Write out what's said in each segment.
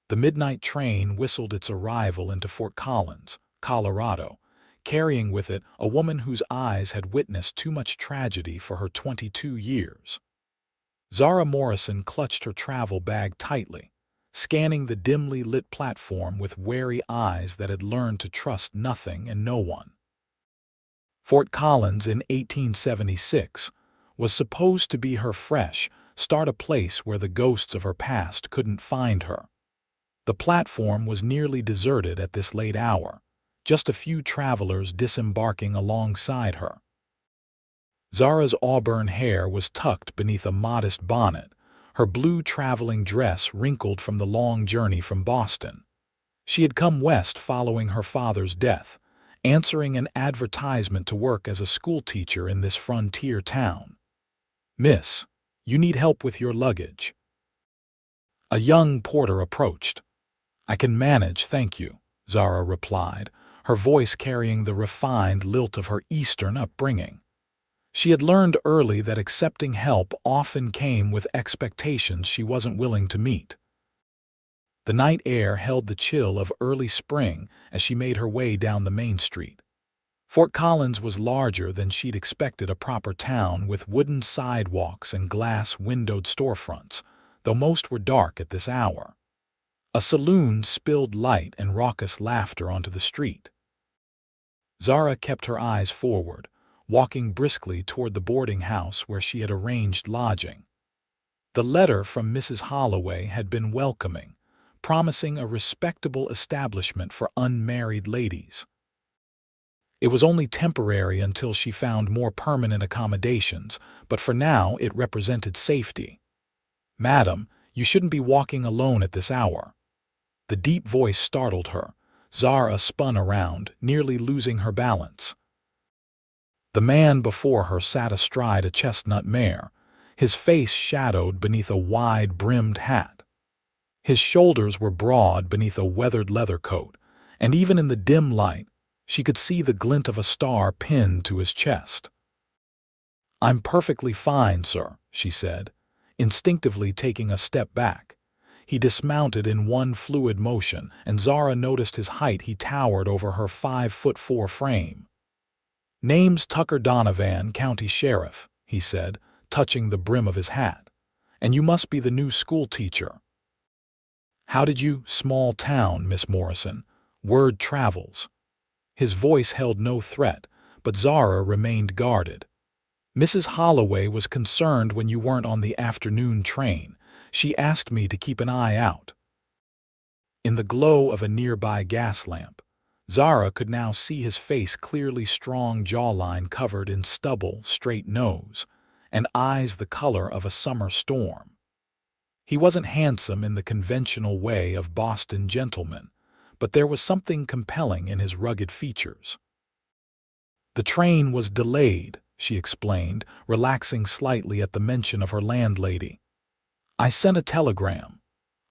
The midnight train whistled its arrival into Fort Collins, Colorado, carrying with it a woman whose eyes had witnessed too much tragedy for her 22 years. Zara Morrison clutched her travel bag tightly, scanning the dimly lit platform with wary eyes that had learned to trust nothing and no one. Fort Collins in 1876 was supposed to be her fresh start, a place where the ghosts of her past couldn't find her. The platform was nearly deserted at this late hour, just a few travelers disembarking alongside her. Zara's auburn hair was tucked beneath a modest bonnet, her blue traveling dress wrinkled from the long journey from Boston. She had come west following her father's death, answering an advertisement to work as a schoolteacher in this frontier town. "Miss, you need help with your luggage." A young porter approached. "I can manage, thank you," Zara replied, her voice carrying the refined lilt of her Eastern upbringing. She had learned early that accepting help often came with expectations she wasn't willing to meet. The night air held the chill of early spring as she made her way down the main street. Fort Collins was larger than she'd expected a proper town, with wooden sidewalks and glass-windowed storefronts, though most were dark at this hour. A saloon spilled light and raucous laughter onto the street. Zara kept her eyes forward, walking briskly toward the boarding house where she had arranged lodging. The letter from Mrs. Holloway had been welcoming, promising a respectable establishment for unmarried ladies. It was only temporary until she found more permanent accommodations, but for now it represented safety. "Madam, you shouldn't be walking alone at this hour." The deep voice startled her. Zara spun around, nearly losing her balance. The man before her sat astride a chestnut mare, his face shadowed beneath a wide-brimmed hat. His shoulders were broad beneath a weathered leather coat, and even in the dim light, she could see the glint of a star pinned to his chest. "I'm perfectly fine, sir," she said, instinctively taking a step back. He dismounted in one fluid motion, and Zara noticed his height. He towered over her 5'4" frame. "Name's Tucker Donovan, County Sheriff," he said, touching the brim of his hat. "And you must be the new schoolteacher." "How did you—" "Small town, Miss Morrison. Word travels." His voice held no threat, but Zara remained guarded. "Mrs. Holloway was concerned when you weren't on the afternoon train. She asked me to keep an eye out." In the glow of a nearby gas lamp, Zara could now see his face clearly, strong jawline covered in stubble, straight nose, and eyes the color of a summer storm. He wasn't handsome in the conventional way of Boston gentlemen, but there was something compelling in his rugged features. "The train was delayed," she explained, relaxing slightly at the mention of her landlady. "I sent a telegram.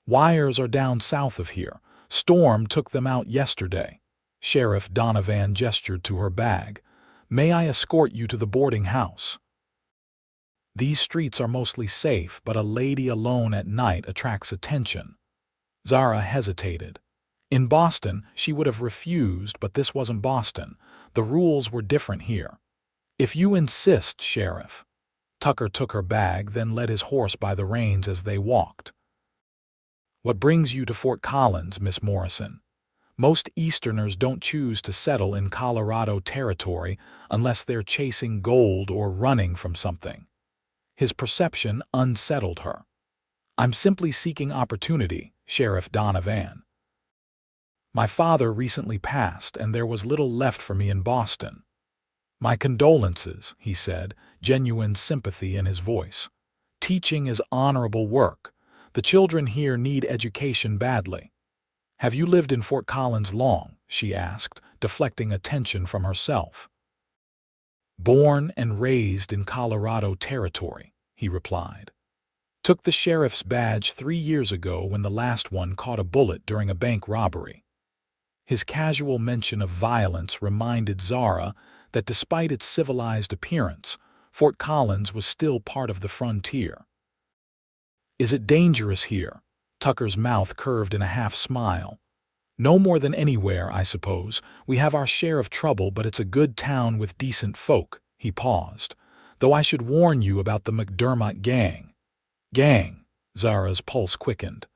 Wires are down south of here. Storm took them out yesterday." Sheriff Donovan gestured to her bag. "May I escort you to the boarding house? These streets are mostly safe, but a lady alone at night attracts attention." Zara hesitated. In Boston, she would have refused, but this wasn't Boston. The rules were different here. "If you insist, Sheriff." Tucker took her bag, then led his horse by the reins as they walked. "What brings you to Fort Collins, Miss Morrison?" Most Easterners don't choose to settle in Colorado territory unless they're chasing gold or running from something. His perception unsettled her. "I'm simply seeking opportunity, Sheriff Donovan. My father recently passed, and there was little left for me in Boston." "My condolences," he said, genuine sympathy in his voice. "Teaching is honorable work. The children here need education badly." "Have you lived in Fort Collins long?" she asked, deflecting attention from herself. "Born and raised in Colorado territory," he replied. "Took the sheriff's badge 3 years ago when the last one caught a bullet during a bank robbery." His casual mention of violence reminded Zara that despite its civilized appearance, Fort Collins was still part of the frontier. "Is it dangerous here?" Tucker's mouth curved in a half-smile. "No more than anywhere, I suppose. We have our share of trouble, but it's a good town with decent folk." He paused. "Though I should warn you about the McDermott gang." "Gang?" Zara's pulse quickened.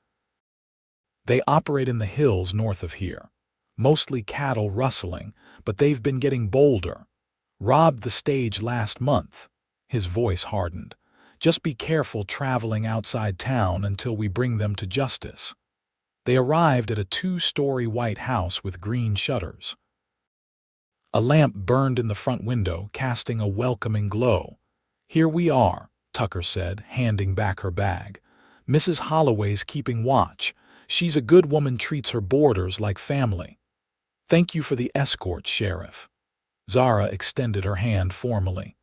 "They operate in the hills north of here. Mostly cattle rustling, but they've been getting bolder. Robbed the stage last month." His voice hardened. "Just be careful traveling outside town until we bring them to justice." They arrived at a 2-story white house with green shutters. A lamp burned in the front window, casting a welcoming glow. "Here we are," Tucker said, handing back her bag. "Mrs. Holloway's keeping watch. She's a good woman, treats her boarders like family." "Thank you for the escort, Sheriff." Zara extended her hand formally.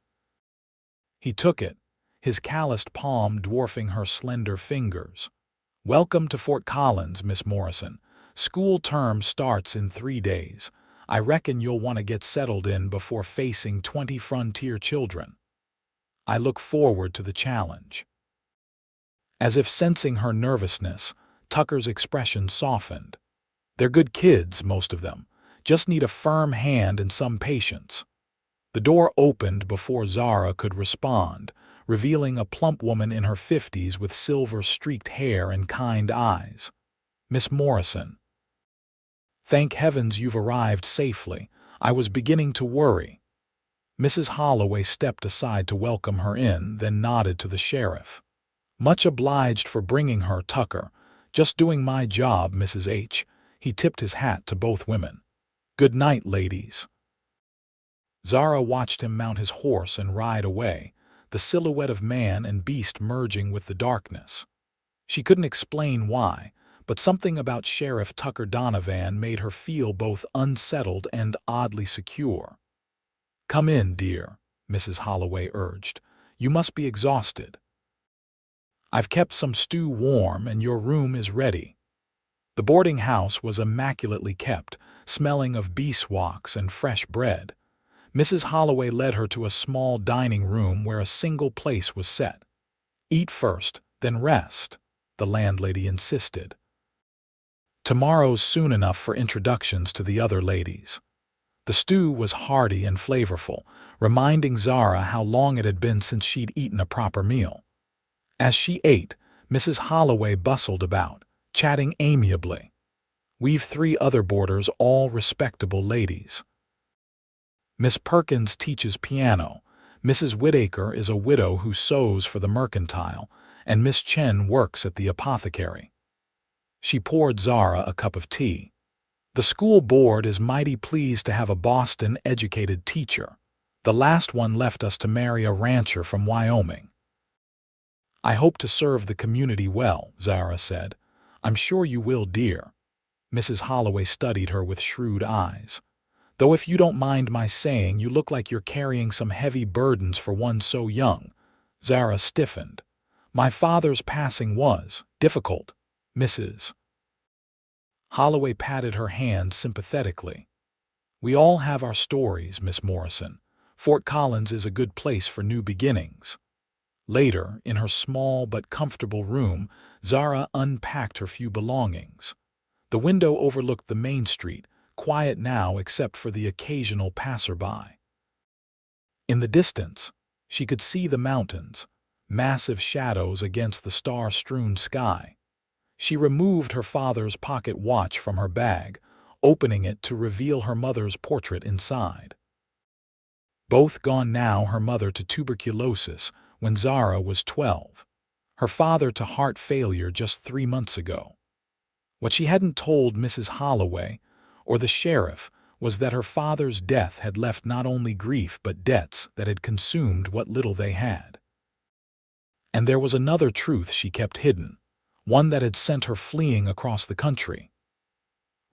He took it, his calloused palm dwarfing her slender fingers. "Welcome to Fort Collins, Miss Morrison. School term starts in 3 days. I reckon you'll want to get settled in before facing 20 frontier children." "I look forward to the challenge." As if sensing her nervousness, Tucker's expression softened. "They're good kids, most of them. Just need a firm hand and some patience." The door opened before Zara could respond, revealing a plump woman in her 50s with silver-streaked hair and kind eyes. "Miss Morrison." "Thank heavens you've arrived safely. I was beginning to worry." Mrs. Holloway stepped aside to welcome her in, then nodded to the sheriff. "Much obliged for bringing her, Tucker. Just doing my job, Mrs. H." He tipped his hat to both women. "Good night, ladies." Zara watched him mount his horse and ride away, the silhouette of man and beast merging with the darkness. She couldn't explain why, but something about Sheriff Tucker Donovan made her feel both unsettled and oddly secure. "Come in, dear," Mrs. Holloway urged. "You must be exhausted. I've kept some stew warm and your room is ready." The boarding house was immaculately kept, smelling of beeswax and fresh bread. Mrs. Holloway led her to a small dining room where a single place was set. "Eat first, then rest," the landlady insisted. "Tomorrow's soon enough for introductions to the other ladies." The stew was hearty and flavorful, reminding Zara how long it had been since she'd eaten a proper meal. As she ate, Mrs. Holloway bustled about, chatting amiably. "We've 3 other boarders, all respectable ladies. Miss Perkins teaches piano, Mrs. Whittaker is a widow who sews for the mercantile, and Miss Chen works at the apothecary." She poured Zara a cup of tea. "The school board is mighty pleased to have a Boston-educated teacher. The last one left us to marry a rancher from Wyoming." "I hope to serve the community well," Zara said. "I'm sure you will, dear." Mrs. Holloway studied her with shrewd eyes. "Though if you don't mind my saying, you look like you're carrying some heavy burdens for one so young." Zara stiffened. "My father's passing was difficult, Mrs." Holloway patted her hand sympathetically. "We all have our stories, Miss Morrison. Fort Collins is a good place for new beginnings." Later, in her small but comfortable room, Zara unpacked her few belongings. The window overlooked the main street, quiet now except for the occasional passerby. In the distance, she could see the mountains, massive shadows against the star-strewn sky. She removed her father's pocket watch from her bag, opening it to reveal her mother's portrait inside. Both gone now, her mother to tuberculosis when Zara was 12, her father to heart failure just 3 months ago. What she hadn't told Mrs. Holloway or the sheriff was that her father's death had left not only grief but debts that had consumed what little they had. And there was another truth she kept hidden, one that had sent her fleeing across the country.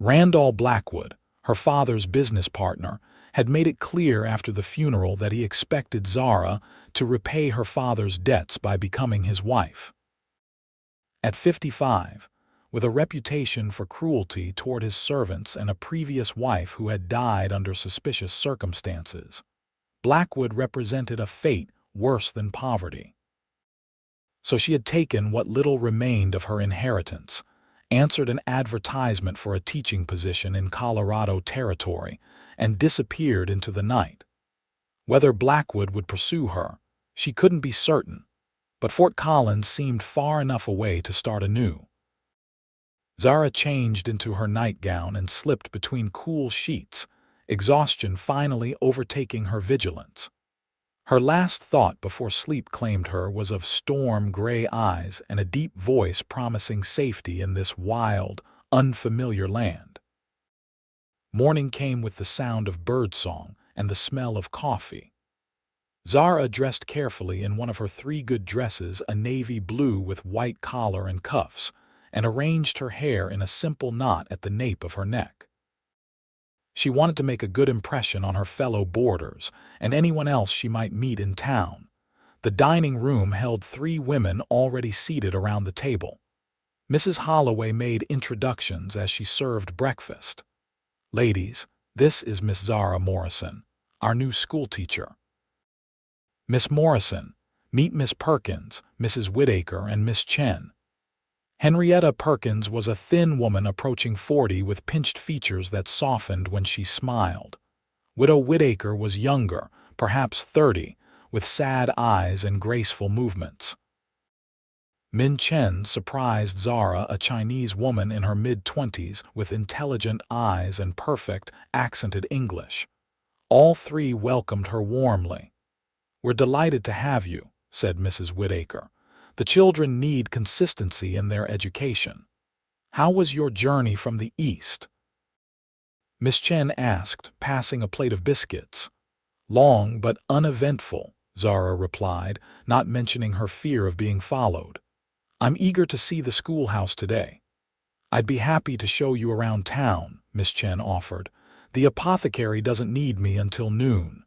Randall Blackwood, her father's business partner, had made it clear after the funeral that he expected Zara to repay her father's debts by becoming his wife. At 55, with a reputation for cruelty toward his servants and a previous wife who had died under suspicious circumstances, Blackwood represented a fate worse than poverty. So she had taken what little remained of her inheritance, answered an advertisement for a teaching position in Colorado Territory, and disappeared into the night. Whether Blackwood would pursue her, she couldn't be certain, but Fort Collins seemed far enough away to start anew. Zara changed into her nightgown and slipped between cool sheets, exhaustion finally overtaking her vigilance. Her last thought before sleep claimed her was of storm-gray eyes and a deep voice promising safety in this wild, unfamiliar land. Morning came with the sound of birdsong and the smell of coffee. Zara dressed carefully in one of her 3 good dresses, a navy blue with white collar and cuffs, and arranged her hair in a simple knot at the nape of her neck. She wanted to make a good impression on her fellow boarders and anyone else she might meet in town. The dining room held 3 women already seated around the table. Mrs. Holloway made introductions as she served breakfast. "Ladies, this is Miss Zara Morrison, our new schoolteacher. Miss Morrison, meet Miss Perkins, Mrs. Whittaker, and Miss Chen." Henrietta Perkins was a thin woman approaching 40 with pinched features that softened when she smiled. Widow Whittaker was younger, perhaps 30, with sad eyes and graceful movements. Min Chen surprised Zara, a Chinese woman in her mid-20s with intelligent eyes and perfect, accented English. All 3 welcomed her warmly. "We're delighted to have you," said Mrs. Whittaker. "The children need consistency in their education. How was your journey from the East?" Miss Chen asked, passing a plate of biscuits. "Long but uneventful," Zara replied, not mentioning her fear of being followed. "I'm eager to see the schoolhouse today." "I'd be happy to show you around town," Miss Chen offered. "The apothecary doesn't need me until noon."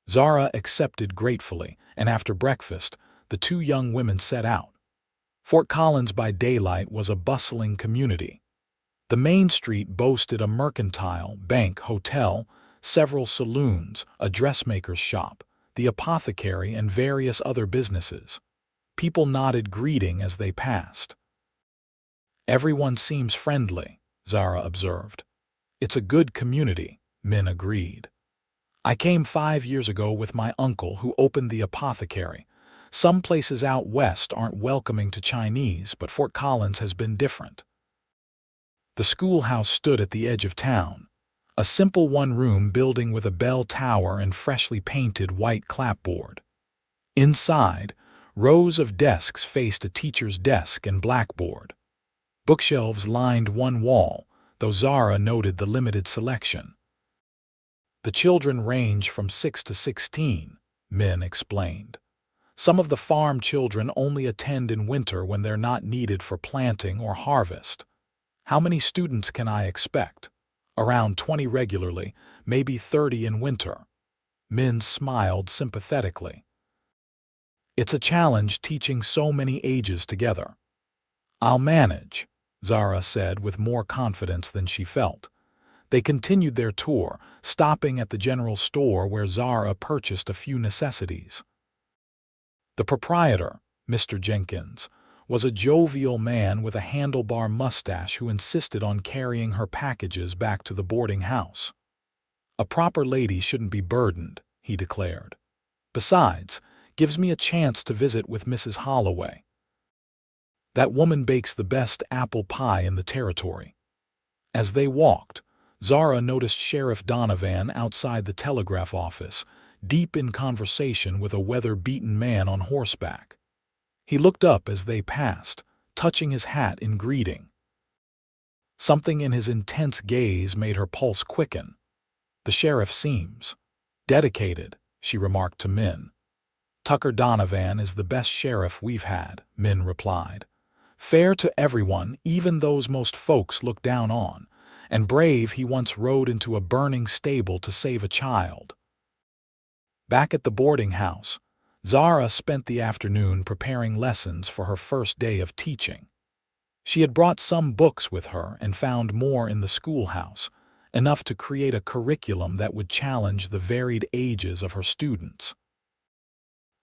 Zara accepted gratefully, and after breakfast, the 2 young women set out. Fort Collins by daylight was a bustling community. The main street boasted a mercantile, bank, hotel, several saloons, a dressmaker's shop, the apothecary, and various other businesses. People nodded greeting as they passed. "Everyone seems friendly," Zara observed. "It's a good community," Min agreed. "I came 5 years ago with my uncle who opened the apothecary. Some places out west aren't welcoming to Chinese, but Fort Collins has been different." The schoolhouse stood at the edge of town, a simple 1-room building with a bell tower and freshly painted white clapboard. Inside, rows of desks faced a teacher's desk and blackboard. Bookshelves lined one wall, though Zara noted the limited selection. "The children range from 6 to 16, Min explained. "Some of the farm children only attend in winter when they're not needed for planting or harvest." "How many students can I expect?" "Around 20 regularly, maybe 30 in winter." Min smiled sympathetically. "It's a challenge teaching so many ages together." "I'll manage," Zara said with more confidence than she felt. They continued their tour, stopping at the general store where Zara purchased a few necessities. The proprietor, Mr. Jenkins, was a jovial man with a handlebar mustache who insisted on carrying her packages back to the boarding house. "A proper lady shouldn't be burdened," he declared. "Besides, gives me a chance to visit with Mrs. Holloway. That woman bakes the best apple pie in the territory." As they walked, Zara noticed Sheriff Donovan outside the telegraph office, deep in conversation with a weather-beaten man on horseback. He looked up as they passed, touching his hat in greeting. Something in his intense gaze made her pulse quicken. "The sheriff seems dedicated," she remarked to Min. "Tucker Donovan is the best sheriff we've had," Min replied. "Fair to everyone, even those most folks look down on, and brave. He once rode into a burning stable to save a child." Back at the boarding house, Zara spent the afternoon preparing lessons for her first day of teaching. She had brought some books with her and found more in the schoolhouse, enough to create a curriculum that would challenge the varied ages of her students.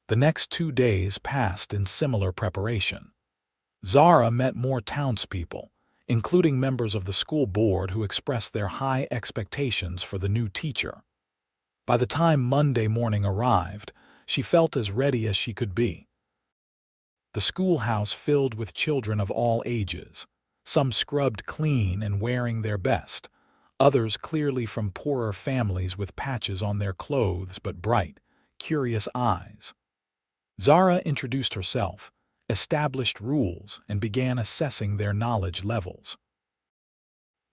The next 2 days passed in similar preparation. Zara met more townspeople, including members of the school board who expressed their high expectations for the new teacher. By the time Monday morning arrived, she felt as ready as she could be. The schoolhouse filled with children of all ages, some scrubbed clean and wearing their best, others clearly from poorer families with patches on their clothes but bright, curious eyes. Zara introduced herself, established rules, and began assessing their knowledge levels.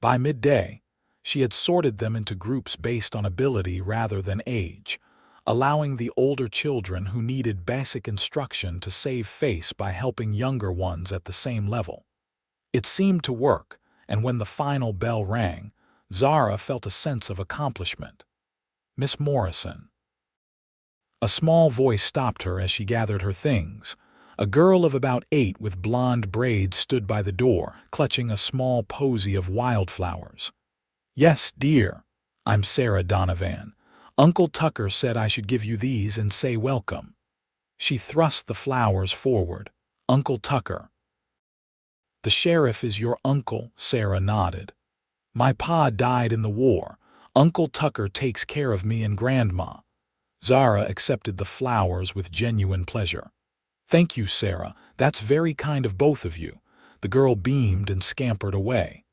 By midday, she had sorted them into groups based on ability rather than age, allowing the older children who needed basic instruction to save face by helping younger ones at the same level. It seemed to work, and when the final bell rang, Zara felt a sense of accomplishment. "Miss Morrison." A small voice stopped her as she gathered her things. A girl of about 8 with blonde braids stood by the door, clutching a small posy of wildflowers. "Yes, dear. I'm Sarah Donovan. Uncle Tucker said I should give you these and say welcome." She thrust the flowers forward. "Uncle Tucker." "The sheriff is your uncle," Sarah nodded. "My pa died in the war. Uncle Tucker takes care of me and Grandma." Zara accepted the flowers with genuine pleasure. "Thank you, Sarah. That's very kind of both of you." The girl beamed and scampered away.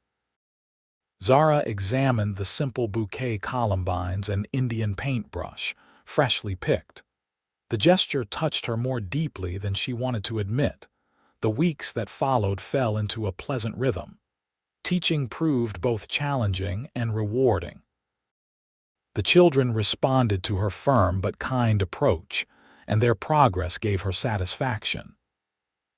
Zara examined the simple bouquet columbines and Indian paintbrush, freshly picked. The gesture touched her more deeply than she wanted to admit. The weeks that followed fell into a pleasant rhythm. Teaching proved both challenging and rewarding. The children responded to her firm but kind approach, and their progress gave her satisfaction.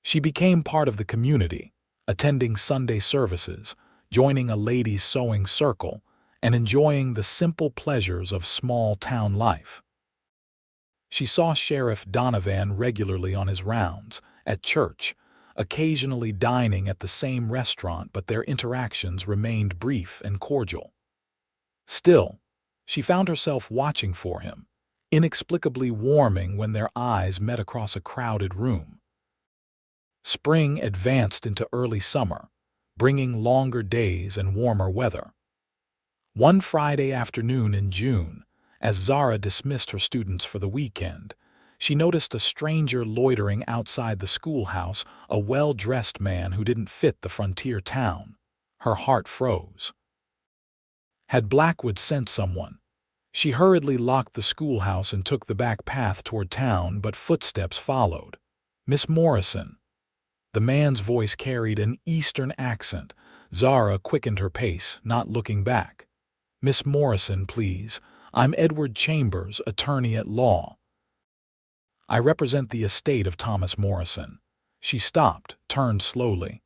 She became part of the community, attending Sunday services, joining a ladies' sewing circle, and enjoying the simple pleasures of small-town life. She saw Sheriff Donovan regularly on his rounds, at church, occasionally dining at the same restaurant, but their interactions remained brief and cordial. Still, she found herself watching for him, inexplicably warming when their eyes met across a crowded room. Spring advanced into early summer, bringing longer days and warmer weather. One Friday afternoon in June, as Zara dismissed her students for the weekend, she noticed a stranger loitering outside the schoolhouse, a well-dressed man who didn't fit the frontier town. Her heart froze. Had Blackwood sent someone? She hurriedly locked the schoolhouse and took the back path toward town, but footsteps followed. "Miss Morrison." The man's voice carried an Eastern accent. Zara quickened her pace, not looking back. "Miss Morrison, please. I'm Edward Chambers, attorney at law. I represent the estate of Thomas Morrison." She stopped, turned slowly.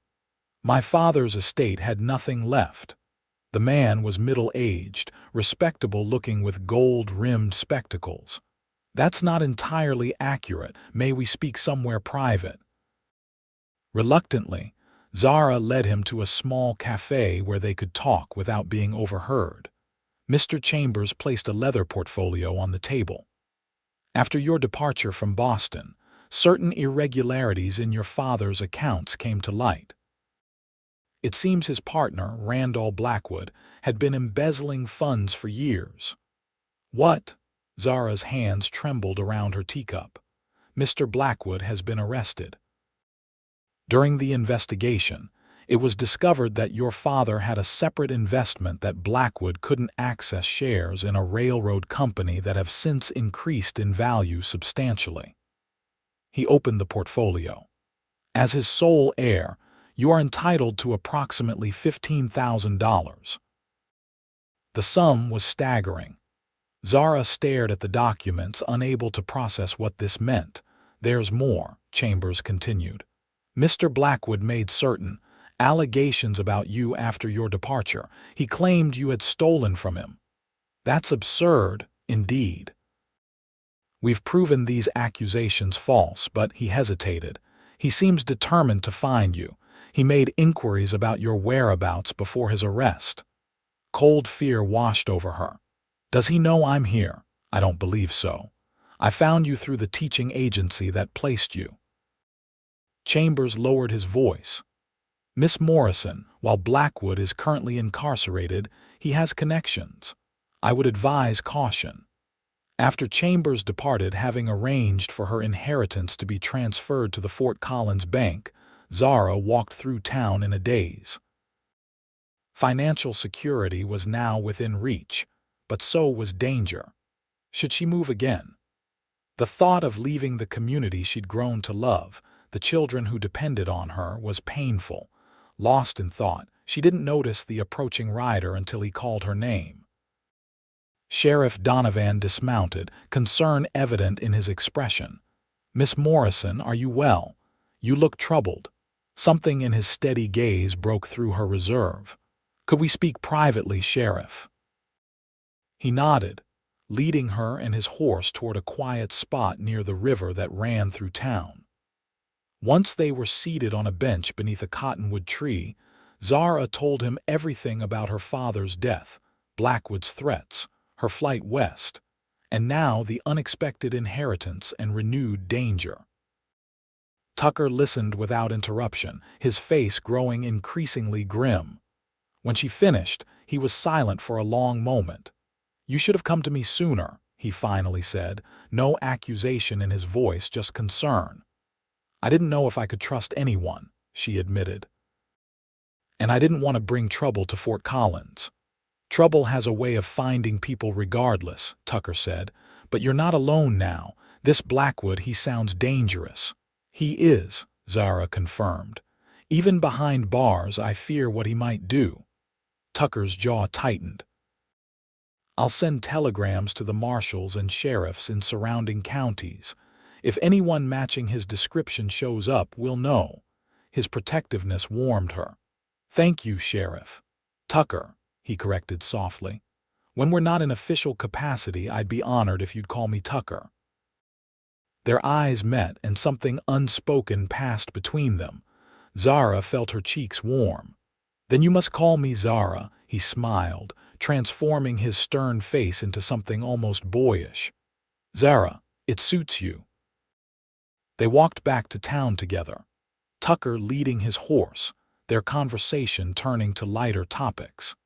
"My father's estate had nothing left." The man was middle-aged, respectable-looking with gold-rimmed spectacles. "That's not entirely accurate. May we speak somewhere private?" Reluctantly, Zara led him to a small cafe where they could talk without being overheard. Mr. Chambers placed a leather portfolio on the table. "After your departure from Boston, certain irregularities in your father's accounts came to light. It seems his partner, Randall Blackwood, had been embezzling funds for years." "What?" Zara's hands trembled around her teacup. "Mr. Blackwood has been arrested. During the investigation, it was discovered that your father had a separate investment that Blackwood couldn't access, shares in a railroad company that have since increased in value substantially." He opened the portfolio. "As his sole heir, you are entitled to approximately $15,000. The sum was staggering. Zara stared at the documents, unable to process what this meant. "There's more," Chambers continued. "Mr. Blackwood made certain allegations about you after your departure. He claimed you had stolen from him." "That's absurd, indeed." "We've proven these accusations false," but he hesitated. "He seems determined to find you. He made inquiries about your whereabouts before his arrest." Cold fear washed over her. "Does he know I'm here?" "I don't believe so. I found you through the teaching agency that placed you." Chambers lowered his voice. "Miss Morrison, while Blackwood is currently incarcerated, he has connections. I would advise caution." After Chambers departed, having arranged for her inheritance to be transferred to the Fort Collins Bank, Zara walked through town in a daze. Financial security was now within reach, but so was danger. Should she move again? The thought of leaving the community she'd grown to love, the children who depended on her, was painful. Lost in thought, she didn't notice the approaching rider until he called her name. Sheriff Donovan dismounted, concern evident in his expression. "Miss Morrison, are you well? You look troubled." Something in his steady gaze broke through her reserve. "Could we speak privately, Sheriff?" He nodded, leading her and his horse toward a quiet spot near the river that ran through town. Once they were seated on a bench beneath a cottonwood tree, Zara told him everything about her father's death, Blackwood's threats, her flight west, and now the unexpected inheritance and renewed danger. Tucker listened without interruption, his face growing increasingly grim. When she finished, he was silent for a long moment. "You should have come to me sooner," he finally said, no accusation in his voice, just concern. "I didn't know if I could trust anyone," she admitted. "And I didn't want to bring trouble to Fort Collins." "Trouble has a way of finding people regardless," Tucker said. "But you're not alone now. This Blackwood, he sounds dangerous." "He is," Zara confirmed. "Even behind bars, I fear what he might do." Tucker's jaw tightened. "I'll send telegrams to the marshals and sheriffs in surrounding counties. If anyone matching his description shows up, we'll know." His protectiveness warmed her. "Thank you, Sheriff." "Tucker," he corrected softly. "When we're not in official capacity, I'd be honored if you'd call me Tucker." Their eyes met, and something unspoken passed between them. Zara felt her cheeks warm. "Then you must call me Zara," he smiled, transforming his stern face into something almost boyish. "Zara, it suits you." They walked back to town together, Tucker leading his horse, their conversation turning to lighter topics.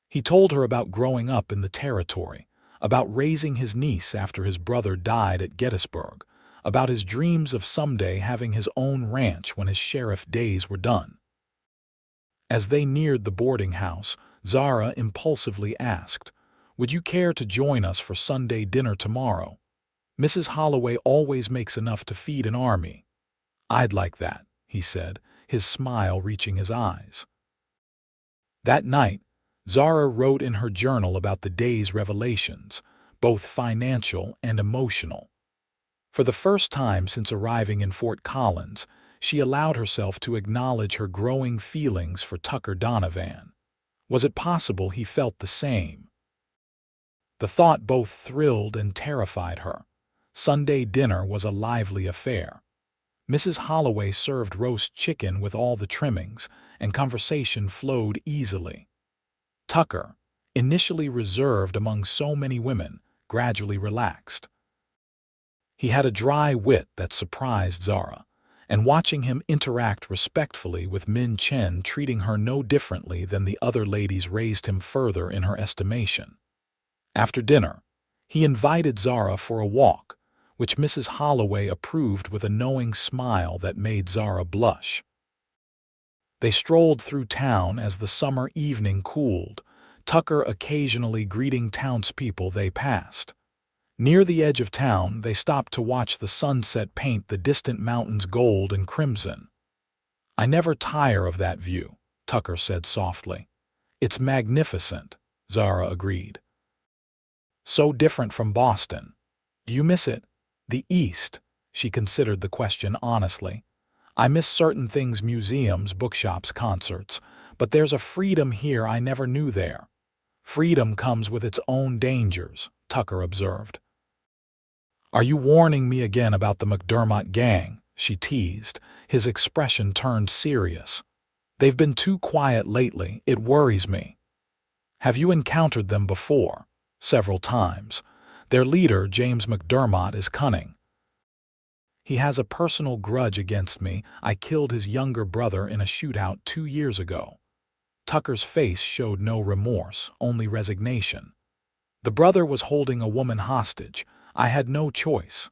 He told her about growing up in the territory, about raising his niece after his brother died at Gettysburg, about his dreams of someday having his own ranch when his sheriff days were done. As they neared the boarding house, Zara impulsively asked, "Would you care to join us for Sunday dinner tomorrow? Mrs. Holloway always makes enough to feed an army." "I'd like that," he said, his smile reaching his eyes. That night, Zara wrote in her journal about the day's revelations, both financial and emotional. For the first time since arriving in Fort Collins, she allowed herself to acknowledge her growing feelings for Tucker Donovan. Was it possible he felt the same? The thought both thrilled and terrified her. Sunday dinner was a lively affair. Mrs. Holloway served roast chicken with all the trimmings, and conversation flowed easily. Tucker, initially reserved among so many women, gradually relaxed. He had a dry wit that surprised Zara, and watching him interact respectfully with Min Chen, treating her no differently than the other ladies, raised him further in her estimation. After dinner, he invited Zara for a walk, which Mrs. Holloway approved with a knowing smile that made Zara blush. They strolled through town as the summer evening cooled, Tucker occasionally greeting townspeople they passed. Near the edge of town, they stopped to watch the sunset paint the distant mountains gold and crimson. "I never tire of that view," Tucker said softly. "It's magnificent," Zara agreed. "So different from Boston. Do you miss it?" "The East," she considered the question honestly. "I miss certain things, museums, bookshops, concerts, but there's a freedom here I never knew there." "Freedom comes with its own dangers," Tucker observed. "Are you warning me again about the McDermott gang?" she teased, his expression turned serious. "They've been too quiet lately, it worries me." "Have you encountered them before?" "Several times. Their leader, James McDermott, is cunning. He has a personal grudge against me. I killed his younger brother in a shootout 2 years ago. Tucker's face showed no remorse, only resignation. The brother was holding a woman hostage. I had no choice.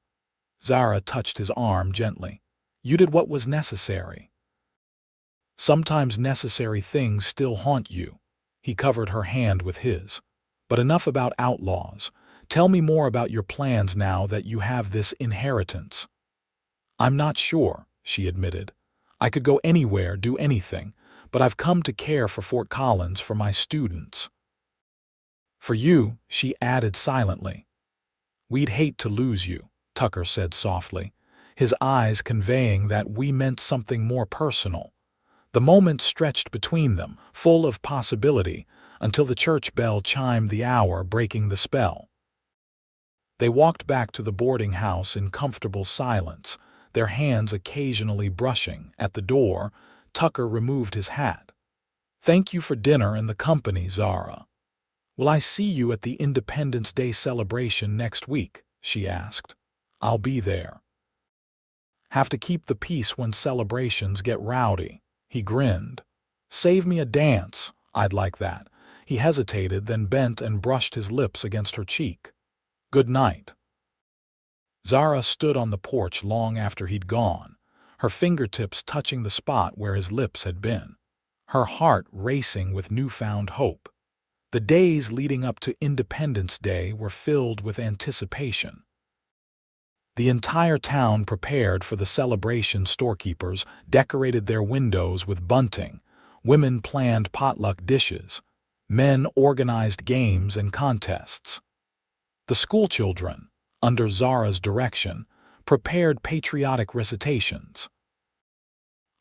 Zara touched his arm gently. You did what was necessary. Sometimes necessary things still haunt you. He covered her hand with his. But enough about outlaws. Tell me more about your plans now that you have this inheritance. I'm not sure, she admitted. I could go anywhere, do anything, but I've come to care for Fort Collins, for my students. For you, she added silently. We'd hate to lose you, Tucker said softly, his eyes conveying that we meant something more personal. The moment stretched between them, full of possibility, until the church bell chimed the hour, breaking the spell. They walked back to the boarding house in comfortable silence, their hands occasionally brushing. At the door, Tucker removed his hat. Thank you for dinner and the company, Zara. Will I see you at the Independence Day celebration next week? She asked. I'll be there. Have to keep the peace when celebrations get rowdy. He grinned. Save me a dance. I'd like that. He hesitated, then bent and brushed his lips against her cheek. Good night. Zara stood on the porch long after he'd gone, her fingertips touching the spot where his lips had been, her heart racing with newfound hope. The days leading up to Independence Day were filled with anticipation. The entire town prepared for the celebration. Storekeepers decorated their windows with bunting, women planned potluck dishes, men organized games and contests. The schoolchildren, under Zara's direction, prepared patriotic recitations.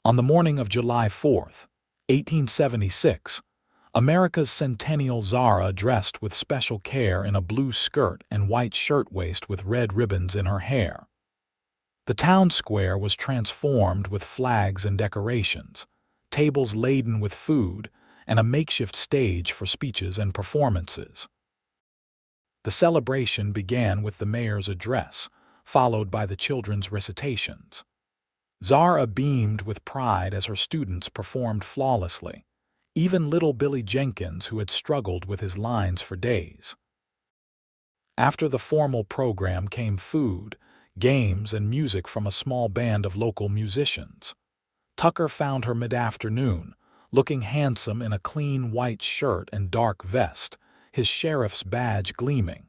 On the morning of July 4th, 1876, America's centennial, Zara, dressed with special care in a blue skirt and white shirtwaist with red ribbons in her hair. The town square was transformed with flags and decorations, tables laden with food, and a makeshift stage for speeches and performances. The celebration began with the mayor's address, followed by the children's recitations. Zara beamed with pride as her students performed flawlessly, even little Billy Jenkins, who had struggled with his lines for days. After the formal program came food, games, and music from a small band of local musicians. Tucker found her mid-afternoon, looking handsome in a clean white shirt and dark vest, his sheriff's badge gleaming.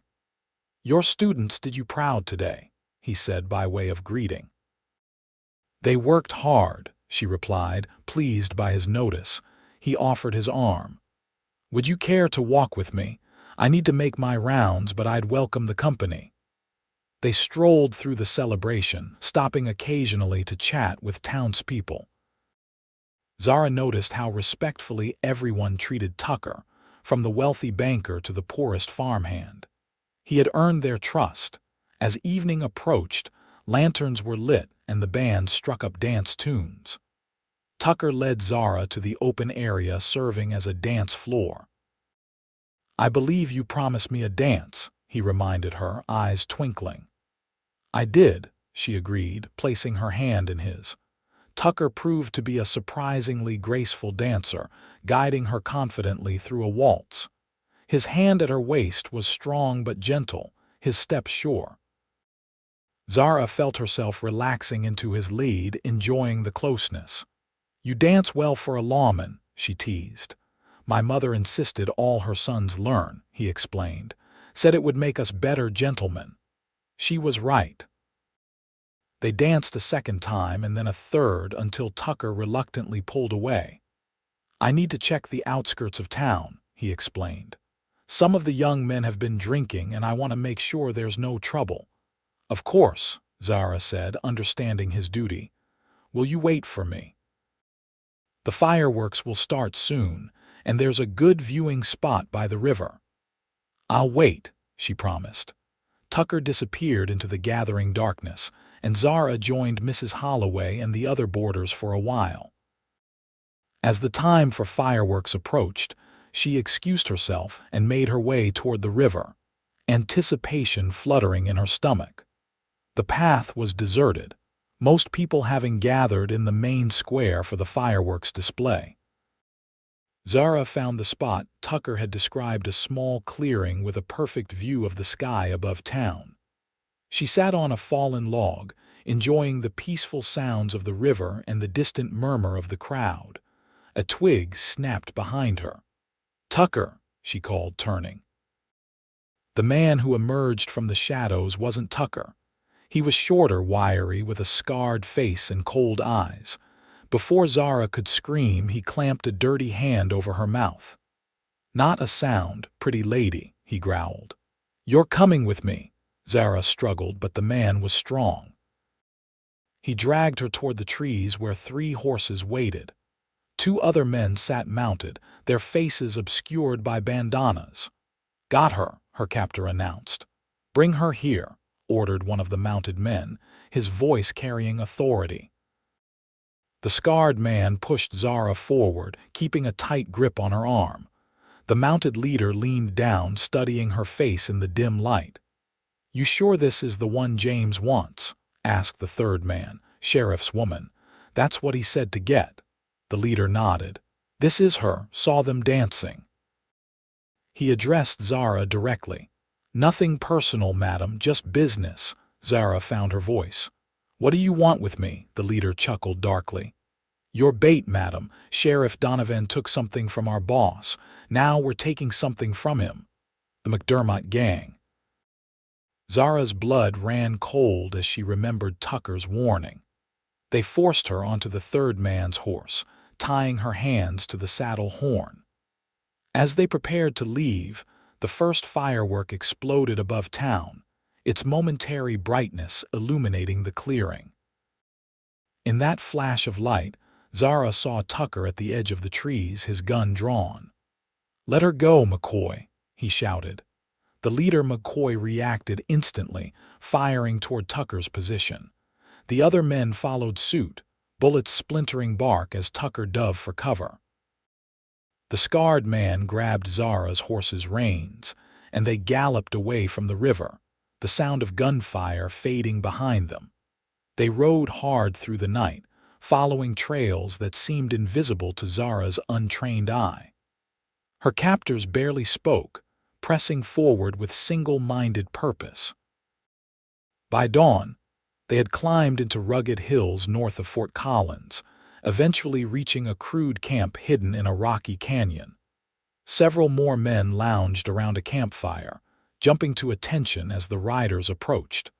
Your students did you proud today, he said by way of greeting. They worked hard, she replied, pleased by his notice. He offered his arm. Would you care to walk with me? I need to make my rounds, but I'd welcome the company. They strolled through the celebration, stopping occasionally to chat with townspeople. Zara noticed how respectfully everyone treated Tucker, from the wealthy banker to the poorest farmhand. He had earned their trust. As evening approached, lanterns were lit and the band struck up dance tunes. Tucker led Zara to the open area serving as a dance floor. I believe you promised me a dance, he reminded her, eyes twinkling. I did, she agreed, placing her hand in his. Tucker proved to be a surprisingly graceful dancer, guiding her confidently through a waltz. His hand at her waist was strong but gentle, his steps sure. Zara felt herself relaxing into his lead, enjoying the closeness. You dance well for a lawman, she teased. My mother insisted all her sons learn, he explained, said it would make us better gentlemen. She was right. They danced a second time and then a third until Tucker reluctantly pulled away. I need to check the outskirts of town, he explained. Some of the young men have been drinking and I want to make sure there's no trouble. Of course, Zara said, understanding his duty. Will you wait for me? The fireworks will start soon, and there's a good viewing spot by the river. I'll wait, she promised. Tucker disappeared into the gathering darkness, and Zara joined Mrs. Holloway and the other boarders for a while. As the time for fireworks approached, she excused herself and made her way toward the river. anticipation fluttering in her stomach. The path was deserted, most people having gathered in the main square for the fireworks display. Zara found the spot Tucker had described, a small clearing with a perfect view of the sky above town. She sat on a fallen log, enjoying the peaceful sounds of the river and the distant murmur of the crowd. A twig snapped behind her. "Tucker," she called, turning. The man who emerged from the shadows wasn't Tucker. He was shorter, wiry, with a scarred face and cold eyes. Before Zara could scream, he clamped a dirty hand over her mouth. "Not a sound, pretty lady," he growled. "You're coming with me." Zara struggled, but the man was strong. He dragged her toward the trees where 3 horses waited. 2 other men sat mounted, their faces obscured by bandanas. "Got her," her captor announced. "Bring her here," ordered one of the mounted men, his voice carrying authority. The scarred man pushed Zara forward, keeping a tight grip on her arm. The mounted leader leaned down, studying her face in the dim light. "You sure this is the one James wants?" asked the third man, Sheriff's woman. "That's what he said to get." The leader nodded. "This is her, saw them dancing." He addressed Zara directly. "Nothing personal, madam, just business." Zara found her voice. "What do you want with me?" The leader chuckled darkly. "Your bait, madam. Sheriff Donovan took something from our boss. Now we're taking something from him. The McDermott gang." Zara's blood ran cold as she remembered Tucker's warning. They forced her onto the third man's horse, tying her hands to the saddle horn. As they prepared to leave, the first firework exploded above town, its momentary brightness illuminating the clearing. In that flash of light, Zara saw Tucker at the edge of the trees, his gun drawn. "Let her go, McCoy," he shouted. The leader, McCoy, reacted instantly, firing toward Tucker's position. The other men followed suit, bullets splintering bark as Tucker dove for cover. The scarred man grabbed Zara's horse's reins, and they galloped away from the river, the sound of gunfire fading behind them. They rode hard through the night, following trails that seemed invisible to Zara's untrained eye. Her captors barely spoke, pressing forward with single-minded purpose. By dawn, they had climbed into rugged hills north of Fort Collins, eventually reaching a crude camp hidden in a rocky canyon. Several more men lounged around a campfire, jumping to attention as the riders approached.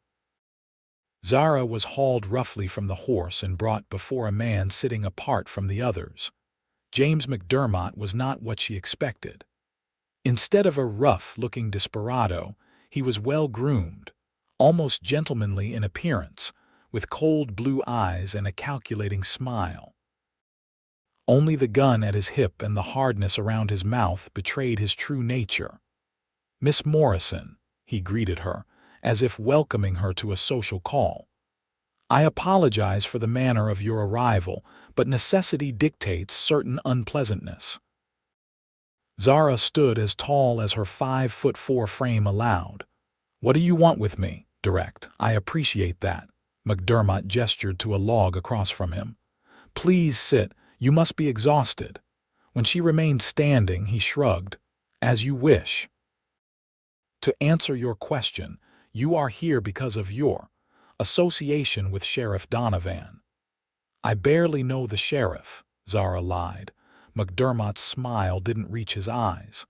Zara was hauled roughly from the horse and brought before a man sitting apart from the others. James McDermott was not what she expected. Instead of a rough-looking desperado, he was well-groomed, almost gentlemanly in appearance, with cold blue eyes and a calculating smile. Only the gun at his hip and the hardness around his mouth betrayed his true nature. "Miss Morrison," he greeted her, as if welcoming her to a social call. "I apologize for the manner of your arrival, but necessity dictates certain unpleasantness." Zara stood as tall as her 5'4" frame allowed. "What do you want with me?" "Direct." "I appreciate that." McDermott gestured to a log across from him. "Please sit. You must be exhausted." When she remained standing, he shrugged. "As you wish." "To answer your question, you are here because of your association with Sheriff Donovan." "I barely know the sheriff," Zara lied. McDermott's smile didn't reach his eyes.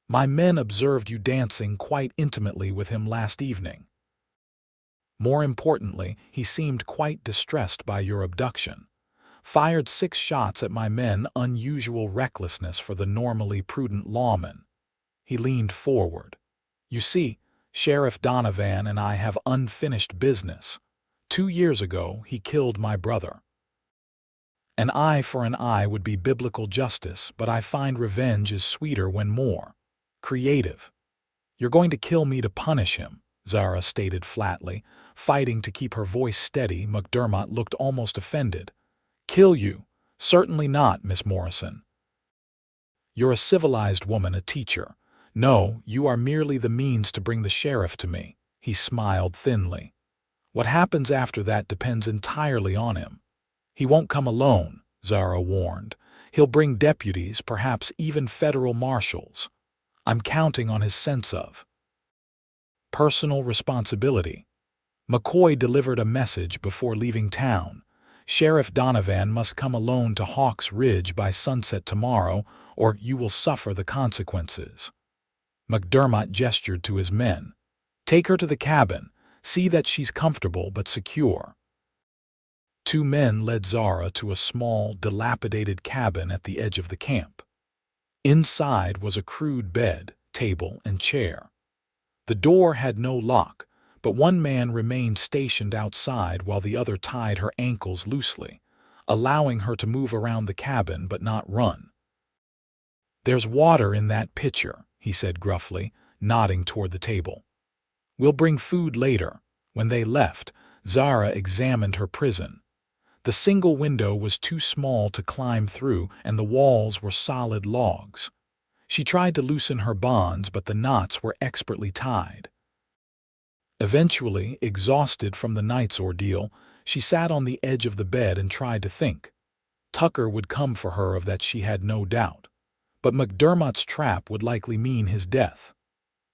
"My men observed you dancing quite intimately with him last evening. More importantly, he seemed quite distressed by your abduction. Fired 6 shots at my men, unusual recklessness for the normally prudent lawman." He leaned forward. "You see, Sheriff Donovan and I have unfinished business. 2 years ago, he killed my brother. An eye for an eye would be biblical justice, but I find revenge is sweeter when more creative." "You're going to kill me to punish him," Zara stated flatly, fighting to keep her voice steady. McDermott looked almost offended. "Kill you? Certainly not, Miss Morrison. You're a civilized woman, a teacher. "No, you are merely the means to bring the sheriff to me." He smiled thinly. "What happens after that depends entirely on him." "He won't come alone," Zara warned. "He'll bring deputies, perhaps even federal marshals. I'm counting on his sense of personal responsibility." McCoy delivered a message before leaving town. "Sheriff Donovan must come alone to Hawks Ridge by sunset tomorrow, or you will suffer the consequences." McDermott gestured to his men. "Take her to the cabin. See that she's comfortable but secure." Two men led Zara to a small, dilapidated cabin at the edge of the camp. Inside was a crude bed, table, and chair. The door had no lock, but one man remained stationed outside while the other tied her ankles loosely, allowing her to move around the cabin but not run. "There's water in that pitcher," he said gruffly, nodding toward the table. "We'll bring food later." When they left, Zara examined her prison. The single window was too small to climb through, and the walls were solid logs. She tried to loosen her bonds, but the knots were expertly tied. Eventually, exhausted from the night's ordeal, she sat on the edge of the bed and tried to think. Tucker would come for her, of that she had no doubt. But McDermott's trap would likely mean his death.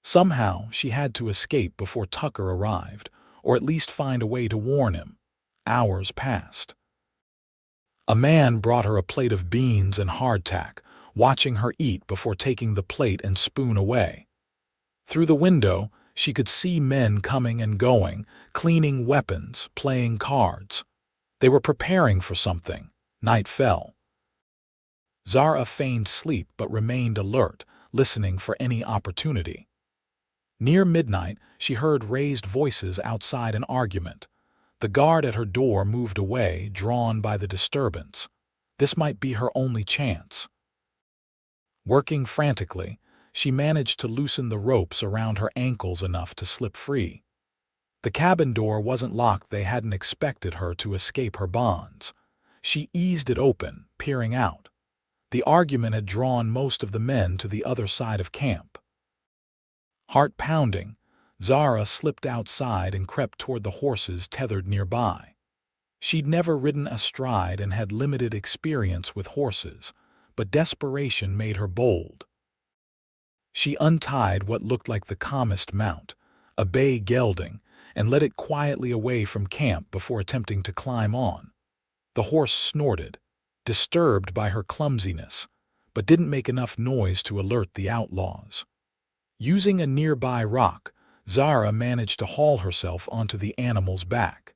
Somehow, she had to escape before Tucker arrived, or at least find a way to warn him. Hours passed. A man brought her a plate of beans and hardtack, watching her eat before taking the plate and spoon away. Through the window, she could see men coming and going, cleaning weapons, playing cards. They were preparing for something. Night fell. Zara feigned sleep but remained alert, listening for any opportunity. Near midnight, she heard raised voices outside an argument. The guard at her door moved away, drawn by the disturbance. This might be her only chance. Working frantically, she managed to loosen the ropes around her ankles enough to slip free. The cabin door wasn't locked. They hadn't expected her to escape her bonds. She eased it open, peering out. The argument had drawn most of the men to the other side of camp. Heart pounding, Zara slipped outside and crept toward the horses tethered nearby. She'd never ridden astride and had limited experience with horses, but desperation made her bold. She untied what looked like the calmest mount, a bay gelding, and led it quietly away from camp before attempting to climb on. The horse snorted, disturbed by her clumsiness, but didn't make enough noise to alert the outlaws. Using a nearby rock, Zara managed to haul herself onto the animal's back.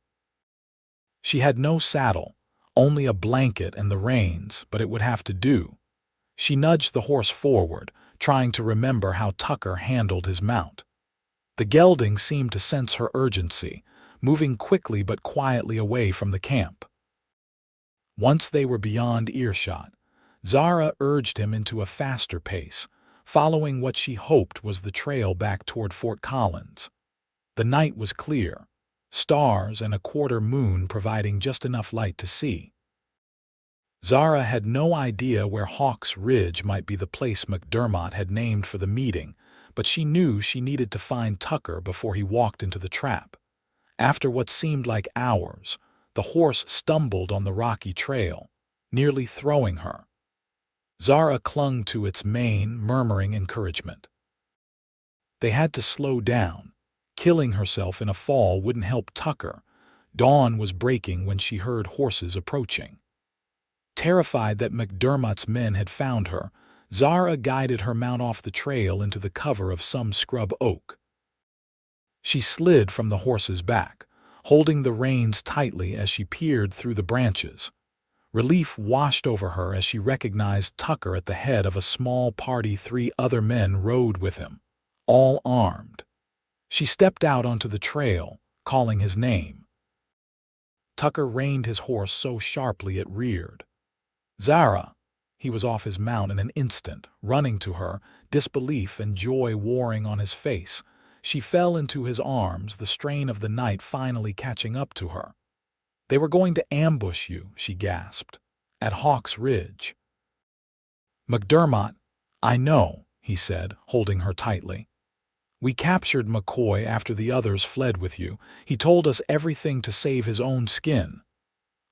She had no saddle, only a blanket and the reins, but it would have to do. She nudged the horse forward, trying to remember how Tucker handled his mount. The gelding seemed to sense her urgency, moving quickly but quietly away from the camp. Once they were beyond earshot, Zara urged him into a faster pace, following what she hoped was the trail back toward Fort Collins. The night was clear, stars and a quarter moon providing just enough light to see. Zara had no idea where Hawks Ridge might be, the place McDermott had named for the meeting, but she knew she needed to find Tucker before he walked into the trap. After what seemed like hours, the horse stumbled on the rocky trail, nearly throwing her. Zara clung to its mane, murmuring encouragement. They had to slow down. Killing herself in a fall wouldn't help Tucker. Dawn was breaking when she heard horses approaching. Terrified that McDermott's men had found her, Zara guided her mount off the trail into the cover of some scrub oak. She slid from the horse's back, holding the reins tightly as she peered through the branches. Relief washed over her as she recognized Tucker at the head of a small party. 3 other men rode with him, all armed. She stepped out onto the trail, calling his name. Tucker reined his horse so sharply it reared. "Zara!" He was off his mount in an instant, running to her, disbelief and joy warring on his face. She fell into his arms, the strain of the night finally catching up to her. "They were going to ambush you," she gasped, "at Hawks Ridge." "McDermott, I know," he said, holding her tightly. "We captured McCoy after the others fled with you. He told us everything to save his own skin."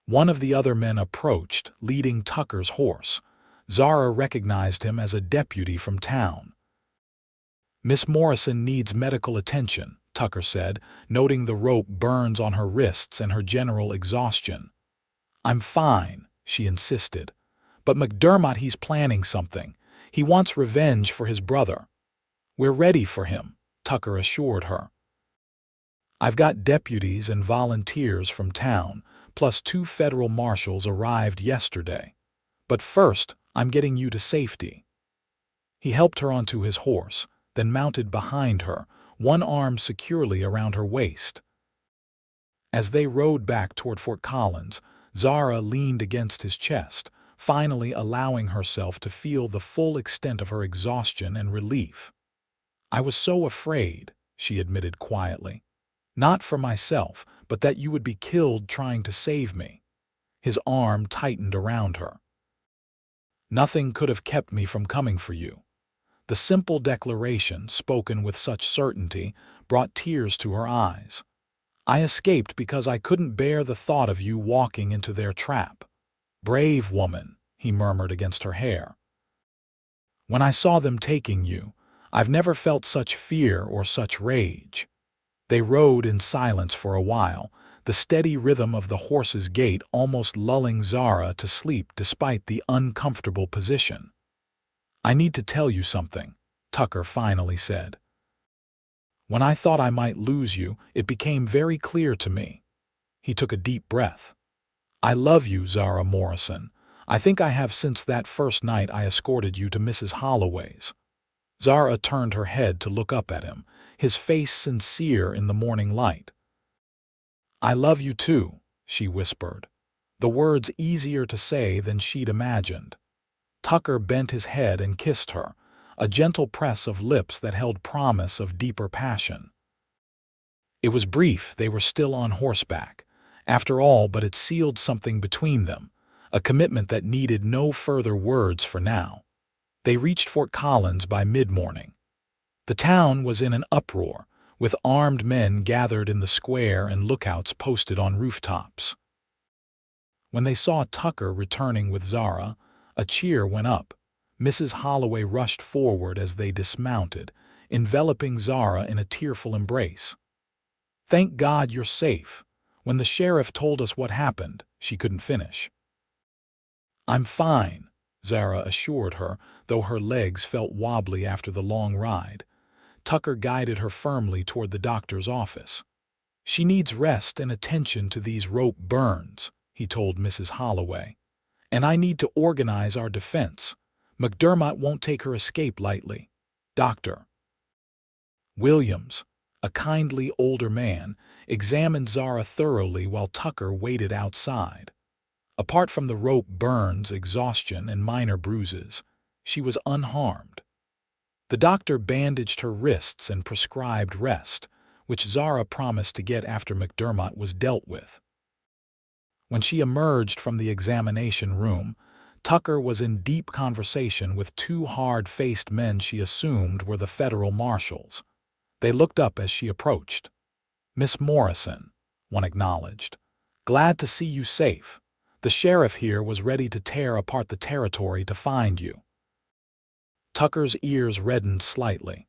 One of the other men approached, leading Tucker's horse. Zara recognized him as a deputy from town. "Miss Morrison needs medical attention," Tucker said, noting the rope burns on her wrists and her general exhaustion. "I'm fine," she insisted. "But McDermott, he's planning something. He wants revenge for his brother." "We're ready for him," Tucker assured her. "I've got deputies and volunteers from town, plus 2 federal marshals arrived yesterday. But first, I'm getting you to safety." He helped her onto his horse, then mounted behind her, one arm securely around her waist. As they rode back toward Fort Collins, Zara leaned against his chest, finally allowing herself to feel the full extent of her exhaustion and relief. "I was so afraid," she admitted quietly. "Not for myself, but that you would be killed trying to save me." His arm tightened around her. "Nothing could have kept me from coming for you." The simple declaration, spoken with such certainty, brought tears to her eyes. "I escaped because I couldn't bear the thought of you walking into their trap." "Brave woman," he murmured against her hair. "When I saw them taking you, I've never felt such fear or such rage." They rode in silence for a while, the steady rhythm of the horse's gait almost lulling Zara to sleep despite the uncomfortable position. "I need to tell you something," Tucker finally said. "When I thought I might lose you, it became very clear to me." He took a deep breath. "I love you, Zara Morrison. I think I have since that first night I escorted you to Mrs. Holloway's." Zara turned her head to look up at him, his face sincere in the morning light. "I love you too," she whispered, the words easier to say than she'd imagined. Tucker bent his head and kissed her, a gentle press of lips that held promise of deeper passion. It was brief, they were still on horseback, after all, but it sealed something between them, a commitment that needed no further words for now. They reached Fort Collins by mid-morning. The town was in an uproar, with armed men gathered in the square and lookouts posted on rooftops. When they saw Tucker returning with Zara, a cheer went up. Mrs. Holloway rushed forward as they dismounted, enveloping Zara in a tearful embrace. "Thank God you're safe. When the sheriff told us what happened," she couldn't finish. "I'm fine," Zara assured her, though her legs felt wobbly after the long ride. Tucker guided her firmly toward the doctor's office. "She needs rest and attention to these rope burns," he told Mrs. Holloway. "And I need to organize our defense. McDermott won't take her escape lightly." Dr. Williams, a kindly older man, examined Zara thoroughly while Tucker waited outside. Apart from the rope burns, exhaustion, and minor bruises, she was unharmed. The doctor bandaged her wrists and prescribed rest, which Zara promised to get after McDermott was dealt with. When she emerged from the examination room, Tucker was in deep conversation with 2 hard-faced men she assumed were the federal marshals. They looked up as she approached. "Miss Morrison," one acknowledged. "Glad to see you safe. The sheriff here was ready to tear apart the territory to find you." Tucker's ears reddened slightly.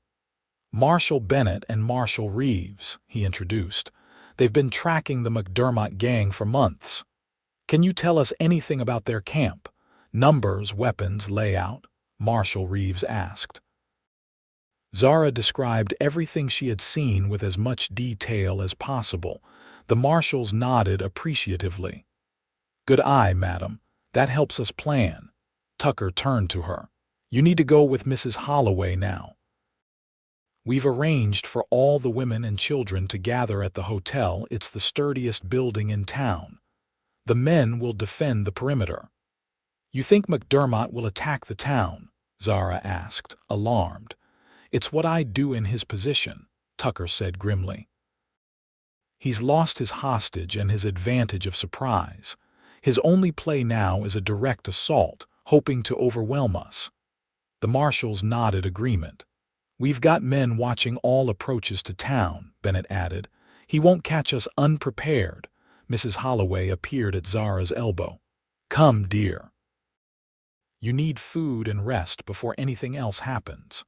"Marshal Bennett and Marshal Reeves," he introduced. "They've been tracking the McDermott gang for months. Can you tell us anything about their camp? Numbers, weapons, layout?" Marshal Reeves asked. Zara described everything she had seen with as much detail as possible. The marshals nodded appreciatively. "Good eye, madam. That helps us plan." Tucker turned to her. "You need to go with Mrs. Holloway now. We've arranged for all the women and children to gather at the hotel. It's the sturdiest building in town. The men will defend the perimeter." "You think McDermott will attack the town?" Zara asked, alarmed. "It's what I'd do in his position," Tucker said grimly. "He's lost his hostage and his advantage of surprise. His only play now is a direct assault, hoping to overwhelm us." The marshals nodded agreement. "We've got men watching all approaches to town," Bennett added. "He won't catch us unprepared." Mrs. Holloway appeared at Zara's elbow. "Come, dear. You need food and rest before anything else happens."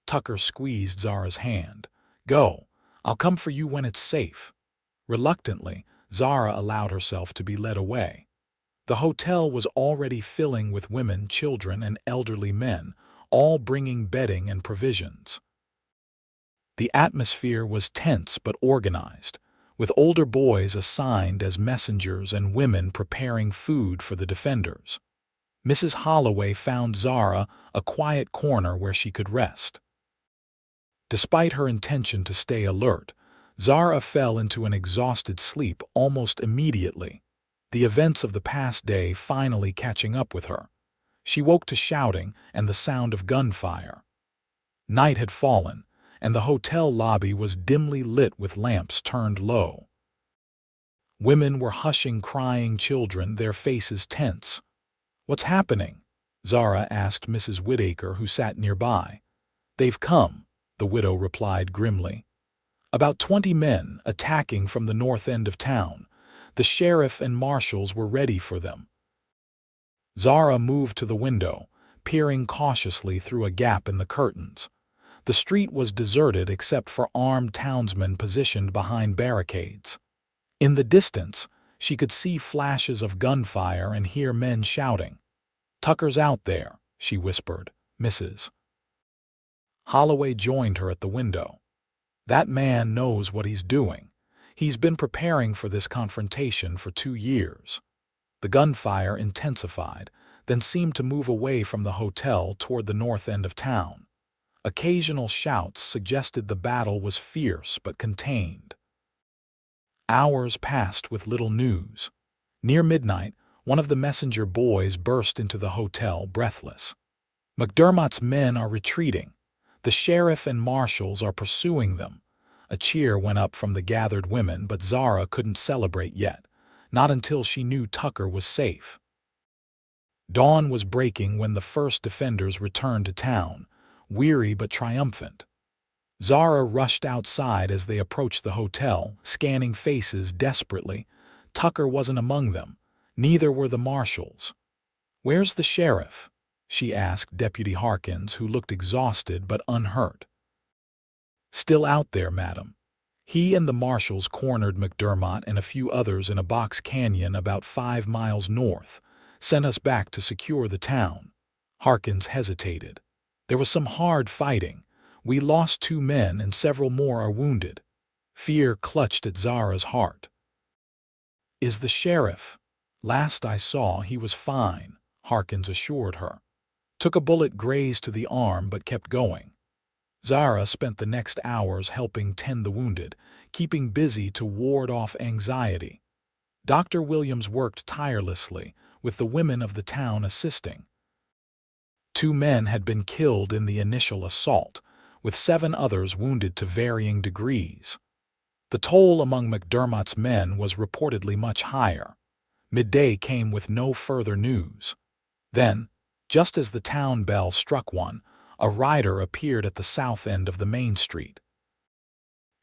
Tucker squeezed Zara's hand. "Go. I'll come for you when it's safe." Reluctantly, Zara allowed herself to be led away. The hotel was already filling with women, children, and elderly men, all bringing bedding and provisions. The atmosphere was tense but organized, with older boys assigned as messengers and women preparing food for the defenders. Mrs. Holloway found Zara a quiet corner where she could rest. Despite her intention to stay alert, Zara fell into an exhausted sleep almost immediately, the events of the past day finally catching up with her. She woke to shouting and the sound of gunfire. Night had fallen, and the hotel lobby was dimly lit with lamps turned low. Women were hushing crying children, their faces tense. "What's happening?" Zara asked Mrs. Whittaker, who sat nearby. "They've come," the widow replied grimly. "About 20 men attacking from the north end of town. The sheriff and marshals were ready for them." Zara moved to the window, peering cautiously through a gap in the curtains. The street was deserted except for armed townsmen positioned behind barricades. In the distance, she could see flashes of gunfire and hear men shouting. "Tucker's out there," she whispered. "Mrs. Holloway joined her at the window. "That man knows what he's doing. He's been preparing for this confrontation for 2 years." The gunfire intensified, then seemed to move away from the hotel toward the north end of town. Occasional shouts suggested the battle was fierce but contained. Hours passed with little news. Near midnight, one of the messenger boys burst into the hotel, breathless. "McDermott's men are retreating. The sheriff and marshals are pursuing them." A cheer went up from the gathered women, but Zara couldn't celebrate yet, not until she knew Tucker was safe. Dawn was breaking when the first defenders returned to town, weary but triumphant. Zara rushed outside as they approached the hotel, scanning faces desperately. Tucker wasn't among them. Neither were the marshals. "Where's the sheriff?" she asked Deputy Harkins, who looked exhausted but unhurt. "Still out there, madam. He and the marshals cornered McDermott and a few others in a box canyon about 5 miles north, sent us back to secure the town." Harkins hesitated. "There was some hard fighting. We lost 2 men and several more are wounded." Fear clutched at Zara's heart. "Is the sheriff?" "Last I saw, he was fine," Harkins assured her. "Took a bullet grazed to the arm but kept going." Zara spent the next hours helping tend the wounded, keeping busy to ward off anxiety. Dr. Williams worked tirelessly, with the women of the town assisting. 2 men had been killed in the initial assault, with 7 others wounded to varying degrees. The toll among McDermott's men was reportedly much higher. Midday came with no further news. Then, just as the town bell struck 1, a rider appeared at the south end of the main street.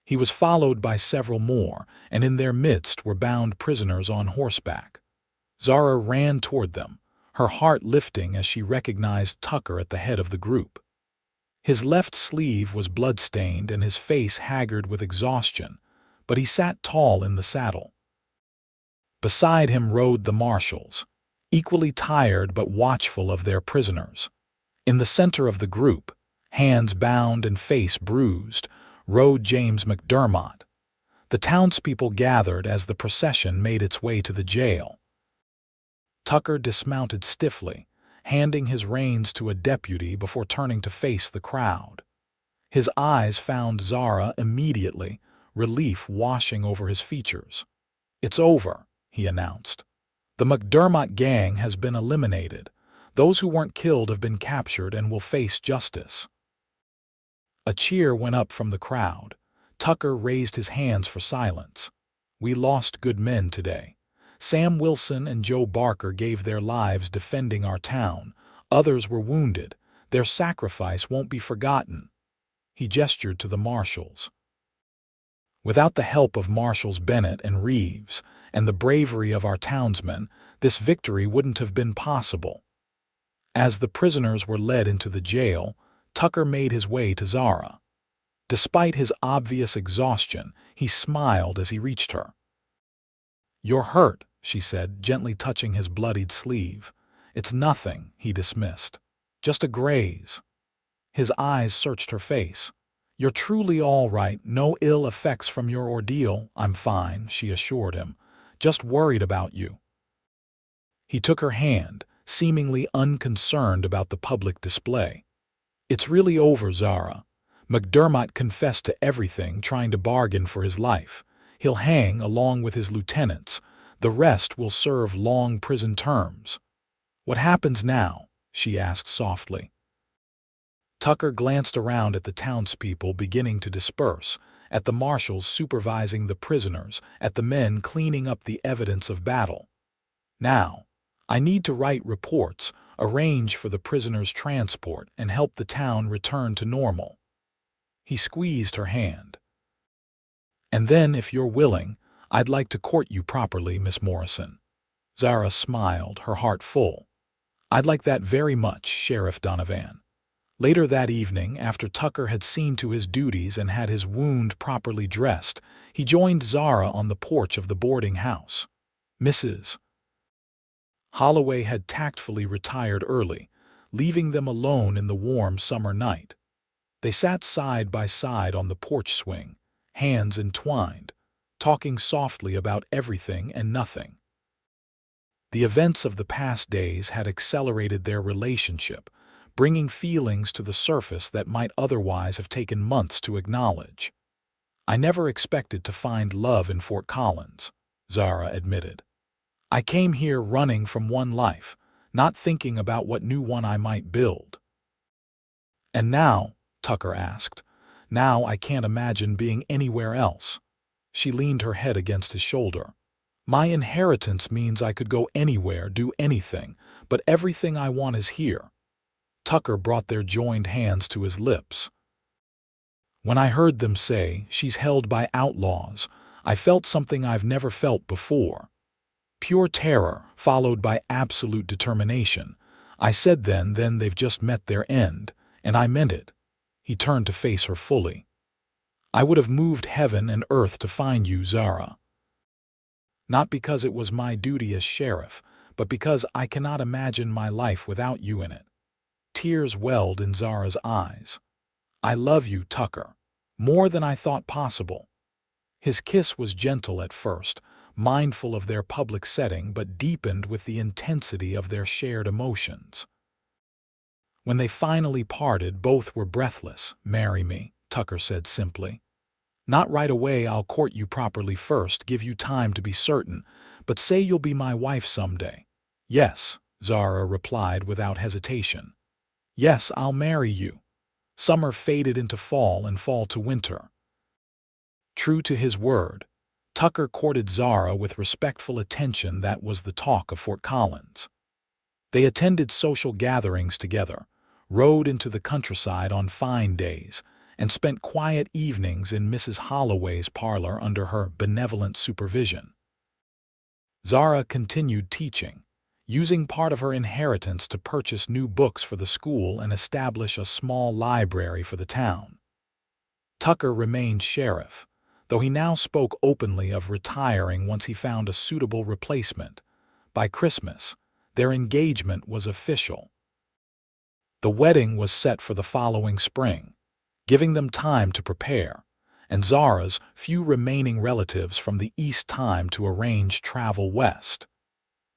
He was followed by several more, and in their midst were bound prisoners on horseback. Zara ran toward them, her heart lifting as she recognized Tucker at the head of the group. His left sleeve was blood-stained and his face haggard with exhaustion, but he sat tall in the saddle. Beside him rode the marshals, equally tired but watchful of their prisoners. In the center of the group, hands bound and face bruised, rode James McDermott. The townspeople gathered as the procession made its way to the jail. Tucker dismounted stiffly, handing his reins to a deputy before turning to face the crowd. His eyes found Zara immediately, relief washing over his features. "It's over," he announced. "The McDermott gang has been eliminated. Those who weren't killed have been captured and will face justice." A cheer went up from the crowd. Tucker raised his hands for silence. "We lost good men today. Sam Wilson and Joe Barker gave their lives defending our town. Others were wounded. Their sacrifice won't be forgotten." He gestured to the marshals. "Without the help of Marshals Bennett and Reeves, and the bravery of our townsmen, this victory wouldn't have been possible." As the prisoners were led into the jail, Tucker made his way to Zara. Despite his obvious exhaustion, he smiled as he reached her. "You're hurt," she said, gently touching his bloodied sleeve. "It's nothing," he dismissed. "Just a graze." His eyes searched her face. "You're truly all right, no ill effects from your ordeal." "I'm fine," she assured him. "Just worried about you." He took her hand, seemingly unconcerned about the public display. "It's really over, Zara. McDermott confessed to everything, trying to bargain for his life. He'll hang along with his lieutenants. The rest will serve long prison terms." "What happens now?" she asked softly. Tucker glanced around at the townspeople beginning to disperse, at the marshals supervising the prisoners, at the men cleaning up the evidence of battle. "Now, I need to write reports, arrange for the prisoners' transport, and help the town return to normal." He squeezed her hand. "And then, if you're willing, I'd like to court you properly, Miss Morrison." Zara smiled, her heart full. "I'd like that very much, Sheriff Donovan." Later that evening, after Tucker had seen to his duties and had his wound properly dressed, he joined Zara on the porch of the boarding house. Mrs. Holloway had tactfully retired early, leaving them alone in the warm summer night. They sat side by side on the porch swing, hands entwined, talking softly about everything and nothing. The events of the past days had accelerated their relationship, bringing feelings to the surface that might otherwise have taken months to acknowledge. "I never expected to find love in Fort Collins," Zara admitted. "I came here running from one life, not thinking about what new one I might build." "And now?" Tucker asked. "Now I can't imagine being anywhere else." She leaned her head against his shoulder. "My inheritance means I could go anywhere, do anything, but everything I want is here." Tucker brought their joined hands to his lips. "When I heard them say, 'She's held by outlaws,' I felt something I've never felt before. Pure terror, followed by absolute determination. I said then they've just met their end, and I meant it." He turned to face her fully. "I would have moved heaven and earth to find you, Zara. Not because it was my duty as sheriff, but because I cannot imagine my life without you in it." Tears welled in Zara's eyes. "I love you, Tucker, more than I thought possible." His kiss was gentle at first, mindful of their public setting, but deepened with the intensity of their shared emotions. When they finally parted, both were breathless. "Marry me," Tucker said simply. "Not right away, I'll court you properly first, give you time to be certain, but say you'll be my wife someday." "Yes," Zara replied without hesitation. "Yes, I'll marry you." Summer faded into fall and fall to winter. True to his word, Tucker courted Zara with respectful attention that was the talk of Fort Collins. They attended social gatherings together, rode into the countryside on fine days, and spent quiet evenings in Mrs. Holloway's parlor under her benevolent supervision. Zara continued teaching, using part of her inheritance to purchase new books for the school and establish a small library for the town. Tucker remained sheriff, though he now spoke openly of retiring once he found a suitable replacement. By Christmas, their engagement was official. The wedding was set for the following spring, giving them time to prepare, and Zara's few remaining relatives from the east time to arrange travel west.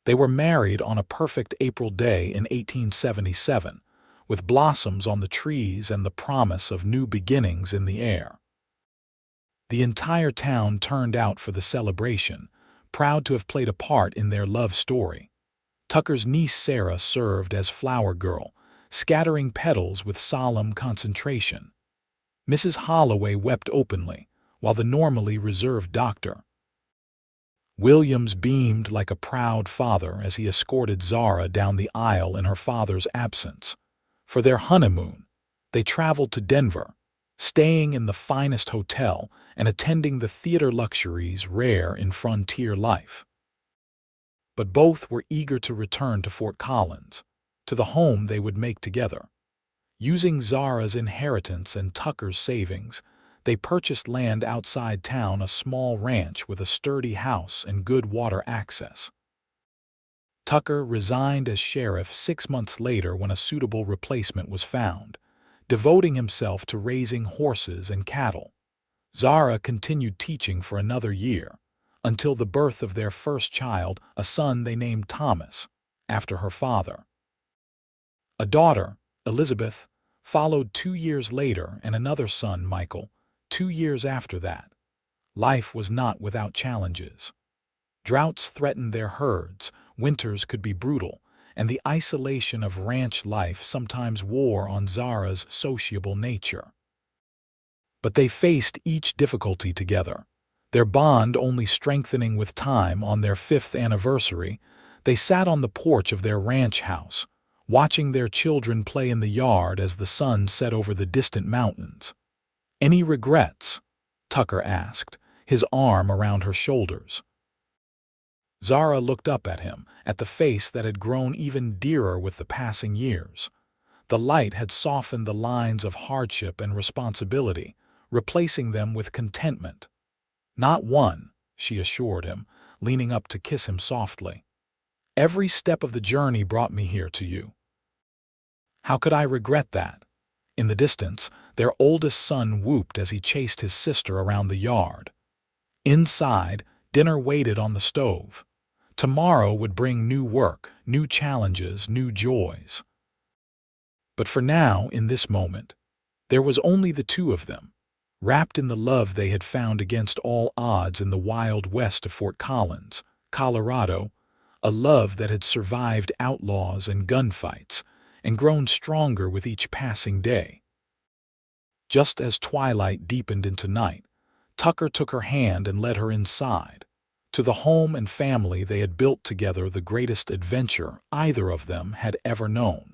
They were married on a perfect April day in 1877, with blossoms on the trees and the promise of new beginnings in the air. The entire town turned out for the celebration, proud to have played a part in their love story. Tucker's niece Sarah served as flower girl, scattering petals with solemn concentration. Mrs. Holloway wept openly, while the normally reserved Dr. Williams beamed like a proud father as he escorted Zara down the aisle in her father's absence. For their honeymoon, they traveled to Denver, staying in the finest hotel and attending the theater luxuries rare in frontier life. But both were eager to return to Fort Collins, to the home they would make together. Using Zara's inheritance and Tucker's savings, they purchased land outside town, a small ranch with a sturdy house and good water access. Tucker resigned as sheriff 6 months later when a suitable replacement was found, devoting himself to raising horses and cattle. Zara continued teaching for another year, until the birth of their first child, a son they named Thomas, after her father. A daughter, Elizabeth, followed 2 years later, and another son, Michael, 2 years after that. Life was not without challenges. Droughts threatened their herds, winters could be brutal, and the isolation of ranch life sometimes wore on Zara's sociable nature. But they faced each difficulty together, their bond only strengthening with time. On their 5th anniversary, they sat on the porch of their ranch house, watching their children play in the yard as the sun set over the distant mountains. "Any regrets?" Tucker asked, his arm around her shoulders. Zara looked up at him, at the face that had grown even dearer with the passing years. The light had softened the lines of hardship and responsibility, replacing them with contentment. "Not one," she assured him, leaning up to kiss him softly. "Every step of the journey brought me here to you." How could I regret that? In the distance, their oldest son whooped as he chased his sister around the yard. Inside, dinner waited on the stove. Tomorrow would bring new work, new challenges, new joys. But for now, in this moment, there was only the two of them, wrapped in the love they had found against all odds in the wild west of Fort Collins, Colorado, a love that had survived outlaws and gunfights and grown stronger with each passing day. Just as twilight deepened into night, Tucker took her hand and led her inside, to the home and family they had built together, the greatest adventure either of them had ever known.